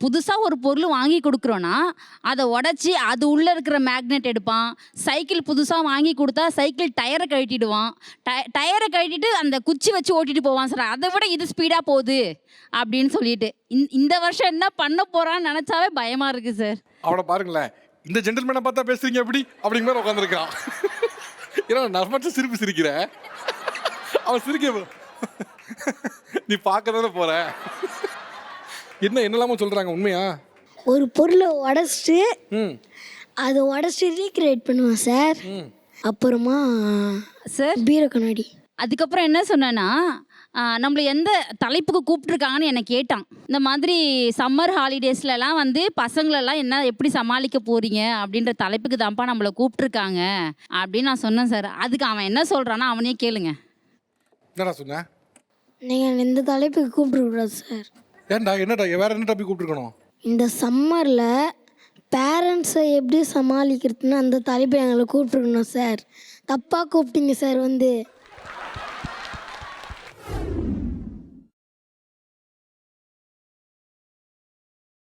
புதுசாக ஒரு பொருள் வாங்கி கொடுக்குறோன்னா அதை உடச்சி அது உள்ளே இருக்கிற மேக்னெட் எடுப்பான். சைக்கிள் புதுசாக வாங்கி கொடுத்தா சைக்கிள் டயரை கழட்டிடுவான். டயரை கழட்டிட்டு அந்த குச்சி வச்சு ஓட்டிட்டு போவான் சார். அதை விட இது ஸ்பீடாக போகுது அப்படின்னு சொல்லிட்டு இந்த வருஷம் என்ன பண்ண போகிறான்னு நினச்சாவே பயமாக இருக்குது சார். அவனை பாருங்களேன், இந்த ஜென்டில்மேனை பார்த்தா பேசுறீங்க எப்படி அப்படிங்கிற மாதிரி உட்காந்துருக்கான். ஏன்னா நான் மட்டும் சிரிப்பு சிரிக்கிறேன், அவன் சிரிக்க நீ பார்க்க தானே போற. என்னெல்லாமோ சொல்றாங்க உண்மையா? ஒரு பொருளை உடச்சிட்டு அதை உடச்சிட்டு ரீக்ரியேட் பண்ணுவேன் சார். அப்புறமா சார் பீரோ கண்ணாடி. அதுக்கப்புறம் என்ன சொன்னேன்னா, நம்மளை எந்த தலைப்புக்கு கூப்பிட்ருக்காங்கன்னு என்னை கேட்டான். இந்த மாதிரி சம்மர் ஹாலிடேஸ்லலாம் வந்து பசங்களெல்லாம் என்ன எப்படி சமாளிக்க போகிறீங்க அப்படின்ற தலைப்புக்கு தான்ப்பா நம்மளை கூப்பிட்ருக்காங்க அப்படின்னு நான் சொன்னேன் சார். அதுக்கு அவன் என்ன சொல்கிறான்னா அவனே கேளுங்க. என்னடா சொன்ன? நீங்கள் இந்த தலைப்புக்கு கூப்பிட்டுக்கூடாது சார். ஏன்டா என்னடா வேற என்ன டாபிக் கூப்பிட்டுருக்கணும்? இந்த சம்மரில் பேரண்ட்ஸை எப்படி சமாளிக்கிறதுன்னு அந்த தலைப்பை எங்களை கூப்பிட்டுருக்கணும் சார். தப்பாக கூப்பிட்டீங்க சார்.